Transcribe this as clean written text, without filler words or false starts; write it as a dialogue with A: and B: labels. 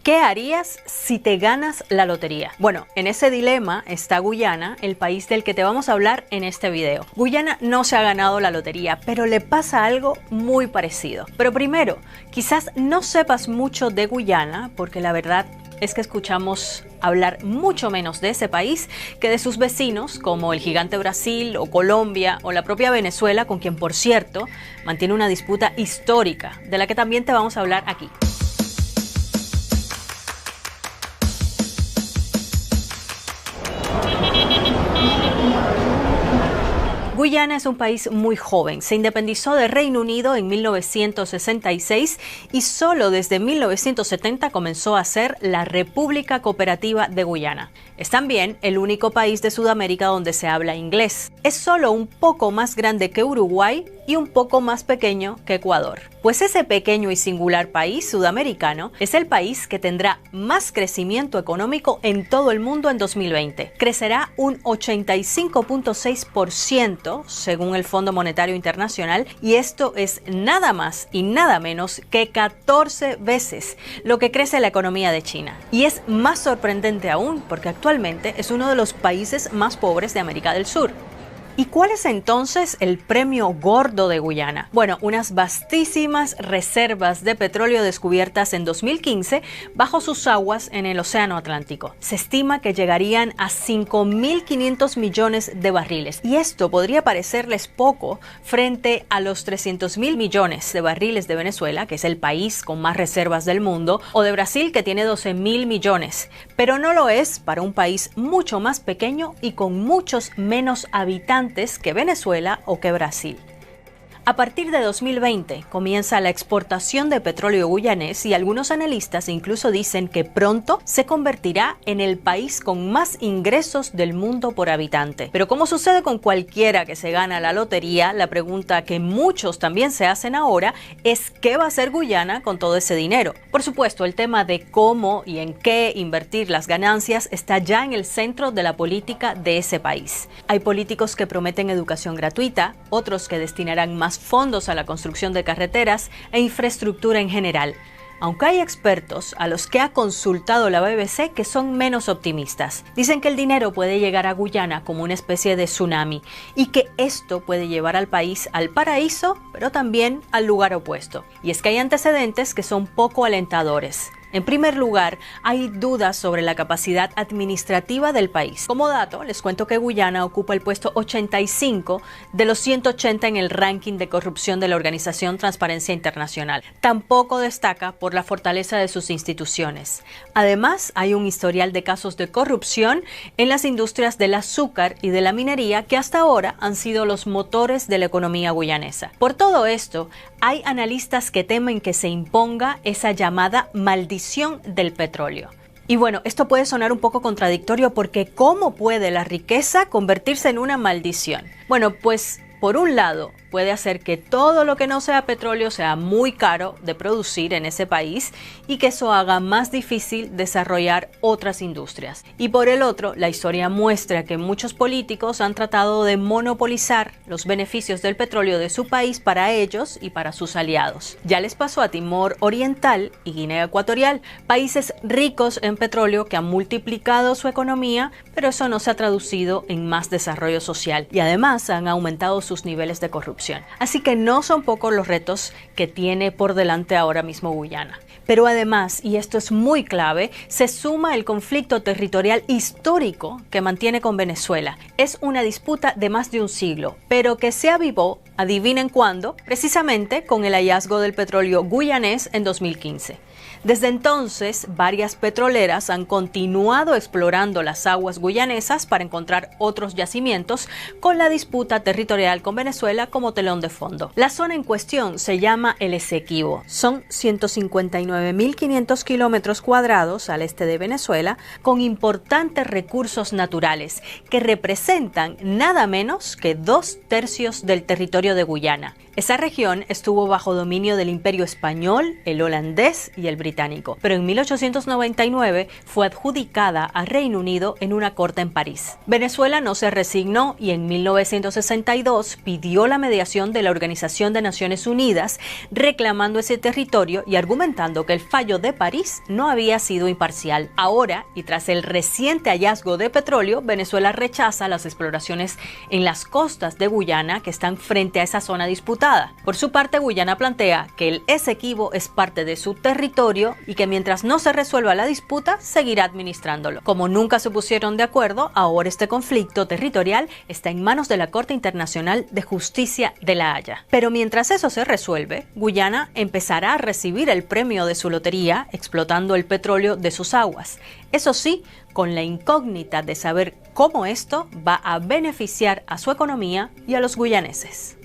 A: ¿Qué harías si te ganas la lotería? Bueno, en ese dilema está Guyana, el país del que te vamos a hablar en este video. Guyana no se ha ganado la lotería, pero le pasa algo muy parecido. Pero primero, quizás no sepas mucho de Guyana, porque la verdad es que escuchamos hablar mucho menos de ese país que de sus vecinos, como el gigante Brasil o Colombia o la propia Venezuela, con quien, por cierto, mantiene una disputa histórica, de la que también te vamos a hablar aquí. Guyana es un país muy joven, se independizó del Reino Unido en 1966 y solo desde 1970 comenzó a ser la República Cooperativa de Guyana. Es también el único país de Sudamérica donde se habla inglés. Es solo un poco más grande que Uruguay y un poco más pequeño que Ecuador. Pues ese pequeño y singular país sudamericano es el país que tendrá más crecimiento económico en todo el mundo en 2020. Crecerá un 85.6% según el Fondo Monetario Internacional, y esto es nada más y nada menos que 14 veces lo que crece la economía de China. Y es más sorprendente aún porque actualmente es uno de los países más pobres de América del Sur. ¿Y cuál es entonces el premio gordo de Guyana? Bueno, unas vastísimas reservas de petróleo descubiertas en 2015 bajo sus aguas en el Océano Atlántico. Se estima que llegarían a 5.500 millones de barriles. Y esto podría parecerles poco frente a los 300.000 millones de barriles de Venezuela, que es el país con más reservas del mundo, o de Brasil, que tiene 12.000 millones. Pero no lo es para un país mucho más pequeño y con muchos menos habitantes que Venezuela o que Brasil. A partir de 2020 comienza la exportación de petróleo guyanés y algunos analistas incluso dicen que pronto se convertirá en el país con más ingresos del mundo por habitante. Pero como sucede con cualquiera que se gana la lotería, la pregunta que muchos también se hacen ahora es ¿qué va a hacer Guyana con todo ese dinero? Por supuesto, el tema de cómo y en qué invertir las ganancias está ya en el centro de la política de ese país. Hay políticos que prometen educación gratuita, otros que destinarán más fondos a la construcción de carreteras e infraestructura en general, aunque hay expertos a los que ha consultado la BBC que son menos optimistas. Dicen que el dinero puede llegar a Guyana como una especie de tsunami y que esto puede llevar al país al paraíso, pero también al lugar opuesto. Y es que hay antecedentes que son poco alentadores. En primer lugar, hay dudas sobre la capacidad administrativa del país. Como dato, les cuento que Guyana ocupa el puesto 85 de los 180 en el ranking de corrupción de la organización Transparencia Internacional. Tampoco destaca por la fortaleza de sus instituciones. Además, hay un historial de casos de corrupción en las industrias del azúcar y de la minería que hasta ahora han sido los motores de la economía guyanesa. Por todo esto, hay analistas que temen que se imponga esa llamada maldición del petróleo. Y bueno, esto puede sonar un poco contradictorio porque ¿cómo puede la riqueza convertirse en una maldición? Bueno, pues por un lado puede hacer que todo lo que no sea petróleo sea muy caro de producir en ese país y que eso haga más difícil desarrollar otras industrias. Y por el otro, la historia muestra que muchos políticos han tratado de monopolizar los beneficios del petróleo de su país para ellos y para sus aliados. Ya les pasó a Timor Oriental y Guinea Ecuatorial, países ricos en petróleo que han multiplicado su economía, pero eso no se ha traducido en más desarrollo social y además han aumentado sus niveles de corrupción. Así que no son pocos los retos que tiene por delante ahora mismo Guyana. Pero además, y esto es muy clave, se suma el conflicto territorial histórico que mantiene con Venezuela. Es una disputa de más de un siglo, pero que se avivó, adivinen cuándo, precisamente con el hallazgo del petróleo guyanés en 2015. Desde entonces, varias petroleras han continuado explorando las aguas guyanesas para encontrar otros yacimientos, con la disputa territorial con Venezuela como telón de fondo. La zona en cuestión se llama El Esequibo. Son 159.500 kilómetros cuadrados al este de Venezuela, con importantes recursos naturales que representan nada menos que 2/3 del territorio de Guyana. Esa región estuvo bajo dominio del Imperio Español, el holandés y el británico, pero en 1899 fue adjudicada a Reino Unido en una corte en París. Venezuela no se resignó y en 1962 pidió la mediación de la Organización de Naciones Unidas, reclamando ese territorio y argumentando que el fallo de París no había sido imparcial. Ahora, y tras el reciente hallazgo de petróleo, Venezuela rechaza las exploraciones en las costas de Guyana que están frente a esa zona disputada. Por su parte, Guyana plantea que el Esequibo es parte de su territorio y que mientras no se resuelva la disputa, seguirá administrándolo. Como nunca se pusieron de acuerdo, ahora este conflicto territorial está en manos de la Corte Internacional de Justicia de La Haya. Pero mientras eso se resuelve, Guyana empezará a recibir el premio de su lotería, explotando el petróleo de sus aguas. Eso sí, con la incógnita de saber cómo esto va a beneficiar a su economía y a los guyaneses.